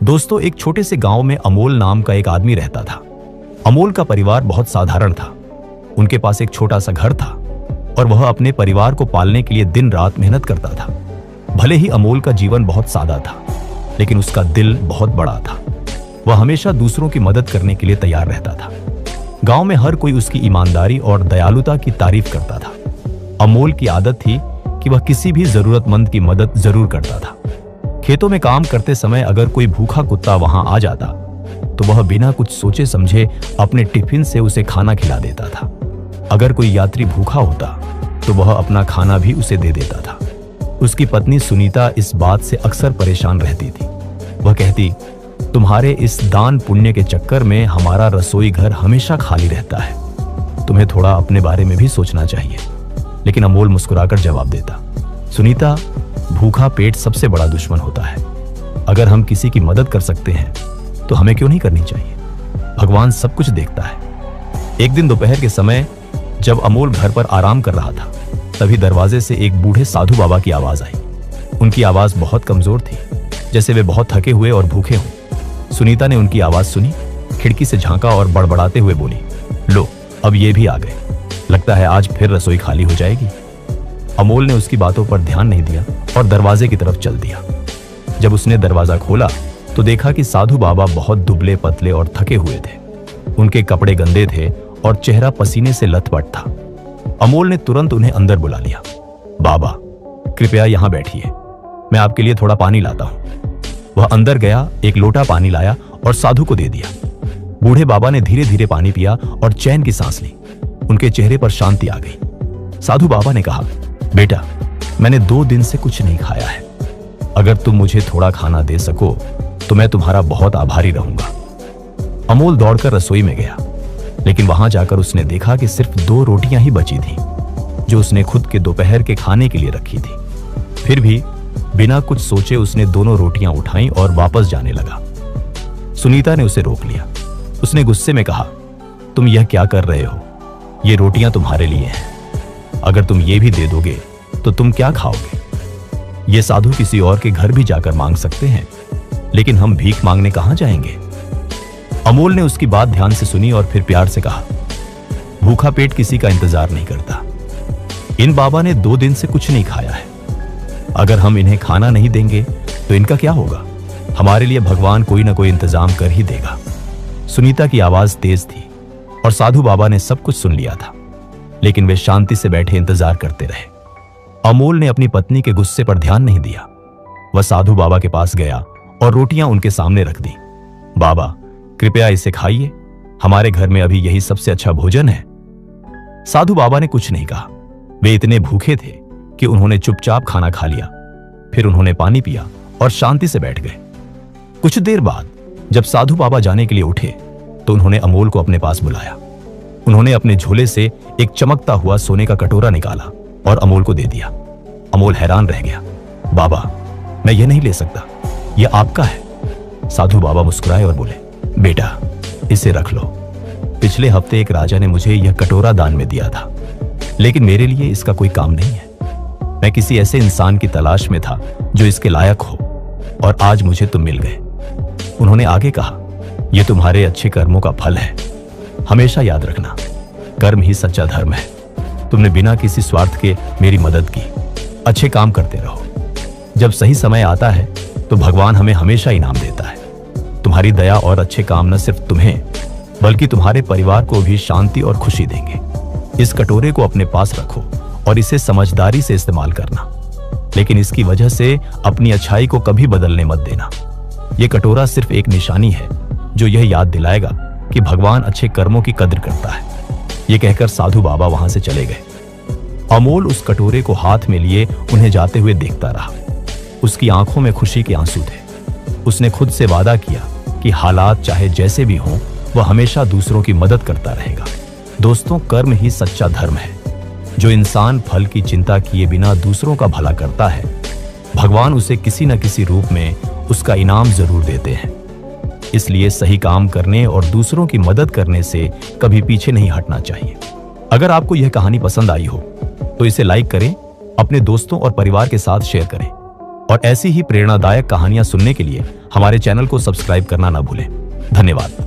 दोस्तों, एक छोटे से गांव में अमोल नाम का एक आदमी रहता था। अमोल का परिवार बहुत साधारण था। उनके पास एक छोटा सा घर था और वह अपने परिवार को पालने के लिए दिन रात मेहनत करता था। भले ही अमोल का जीवन बहुत सादा था, लेकिन उसका दिल बहुत बड़ा था। वह हमेशा दूसरों की मदद करने के लिए तैयार रहता था। गांव में हर कोई उसकी ईमानदारी और दयालुता की तारीफ करता था। अमोल की आदत थी कि वह किसी भी जरूरतमंद की मदद जरूर करता था। खेतों में काम करते समय अगर कोई भूखा कुत्ता वहां आ जाता तो वह बिना कुछ सोचे समझे अपने टिफिन से उसे खाना खिला देता था। अगर कोई यात्री भूखा होता तो वह अपना खाना भी उसे दे देता था। उसकी पत्नी सुनीता इस बात से अक्सर परेशान रहती थी। वह कहती, तुम्हारे इस दान पुण्य के चक्कर में हमारा रसोई घर हमेशा खाली रहता है। तुम्हें थोड़ा अपने बारे में भी सोचना चाहिए। लेकिन अमोल मुस्कुराकर जवाब देता, सुनीता, भूखा पेट सबसे बड़ा दुश्मन होता है। अगर हम किसी की मदद कर सकते हैं तो हमें क्यों नहीं करनी चाहिए? भगवान सब कुछ देखता है। एक दिन दोपहर के समय जब अमोल घर पर आराम कर रहा था, तभी दरवाजे से एक बूढ़े साधु बाबा की आवाज आई। उनकी आवाज बहुत कमजोर थी, जैसे वे बहुत थके हुए और भूखे हों। सुनीता ने उनकी आवाज सुनी, खिड़की से झांका और बड़बड़ाते हुए बोली, लो, अब ये भी आ गए। लगता है आज फिर रसोई खाली हो जाएगी। अमोल ने उसकी बातों पर ध्यान नहीं दिया और दरवाजे की तरफ चल दिया। जब उसने दरवाजा खोला तो देखा कि साधु बाबा बहुत दुबले पतले और थके हुए थे। उनके कपड़े गंदे थे और चेहरा पसीने से लथपथ था। अमोल ने तुरंत उन्हें अंदर बुला लिया। बाबा, कृपया यहां बैठिए, मैं आपके लिए थोड़ा पानी लाता हूं। वह अंदर गया, एक लोटा पानी लाया और साधु को दे दिया। बूढ़े बाबा ने धीरे धीरे पानी पिया और चैन की सांस ली। उनके चेहरे पर शांति आ गई। साधु बाबा ने कहा, बेटा, मैंने 2 दिन से कुछ नहीं खाया है। अगर तुम मुझे थोड़ा खाना दे सको तो मैं तुम्हारा बहुत आभारी रहूंगा। अमोल दौड़कर रसोई में गया, लेकिन वहां जाकर उसने देखा कि सिर्फ 2 रोटियां ही बची थीं, जो उसने खुद के दोपहर के खाने के लिए रखी थी। फिर भी बिना कुछ सोचे उसने दोनों रोटियां उठाई और वापस जाने लगा। सुनीता ने उसे रोक लिया। उसने गुस्से में कहा, तुम यह क्या कर रहे हो? ये रोटियां तुम्हारे लिए हैं। अगर तुम ये भी दे दोगे तो तुम क्या खाओगे? ये साधु किसी और के घर भी जाकर मांग सकते हैं, लेकिन हम भीख मांगने कहां जाएंगे? अमोल ने उसकी बात ध्यान से सुनी और फिर प्यार से कहा, भूखा पेट किसी का इंतजार नहीं करता। इन बाबा ने 2 दिन से कुछ नहीं खाया है। अगर हम इन्हें खाना नहीं देंगे तो इनका क्या होगा? हमारे लिए भगवान कोई ना कोई इंतजाम कर ही देगा। सुनीता की आवाज तेज थी और साधु बाबा ने सब कुछ सुन लिया था, लेकिन वे शांति से बैठे इंतजार करते रहे। अमोल ने अपनी पत्नी के गुस्से पर ध्यान नहीं दिया। वह साधु बाबा के पास गया और रोटियां उनके सामने रख दी। बाबा, कृपया इसे खाइए, हमारे घर में अभी यही सबसे अच्छा भोजन है। साधु बाबा ने कुछ नहीं कहा। वे इतने भूखे थे कि उन्होंने चुपचाप खाना खा लिया। फिर उन्होंने पानी पिया और शांति से बैठ गए। कुछ देर बाद जब साधु बाबा जाने के लिए उठे तो उन्होंने अमोल को अपने पास बुलाया। उन्होंने अपने झोले से एक चमकता हुआ सोने का कटोरा निकाला और अमोल को दे दिया। अमोल हैरान रह गया। बाबा, मैं यह नहीं ले सकता, यह आपका है। साधु बाबा मुस्कुराए और बोले, बेटा, इसे रख लो। पिछले हफ्ते एक राजा ने मुझे यह कटोरा दान में दिया था, लेकिन मेरे लिए इसका कोई काम नहीं है। मैं किसी ऐसे इंसान की तलाश में था जो इसके लायक हो, और आज मुझे तुम मिल गए। उन्होंने आगे कहा, यह तुम्हारे अच्छे कर्मों का फल है। हमेशा याद रखना, कर्म ही सच्चा धर्म है। तुमने बिना किसी स्वार्थ के मेरी मदद की। अच्छे काम करते रहो। जब सही समय आता है तो भगवान हमें हमेशा इनाम देता है। तुम्हारी दया और अच्छे काम न सिर्फ तुम्हें बल्कि तुम्हारे परिवार को भी शांति और खुशी देंगे। इस कटोरे को अपने पास रखो और इसे समझदारी से इस्तेमाल करना, लेकिन इसकी वजह से अपनी अच्छाई को कभी बदलने मत देना। यह कटोरा सिर्फ एक निशानी है जो यह याद दिलाएगा कि भगवान अच्छे कर्मों की कद्र करता है। यह कहकर साधु बाबा वहां से चले गए। अमोल उस कटोरे को हाथ में लिए उन्हें जाते हुए देखता रहा। उसकी आंखों में खुशी के आंसू थे। उसने खुद से वादा किया कि हालात चाहे जैसे भी हों, वह हमेशा दूसरों की मदद करता रहेगा। दोस्तों, कर्म ही सच्चा धर्म है। जो इंसान फल की चिंता किए बिना दूसरों का भला करता है, भगवान उसे किसी न किसी रूप में उसका इनाम जरूर देते हैं। इसलिए सही काम करने और दूसरों की मदद करने से कभी पीछे नहीं हटना चाहिए। अगर आपको यह कहानी पसंद आई हो तो इसे लाइक करें, अपने दोस्तों और परिवार के साथ शेयर करें, और ऐसी ही प्रेरणादायक कहानियां सुनने के लिए हमारे चैनल को सब्सक्राइब करना ना भूलें। धन्यवाद।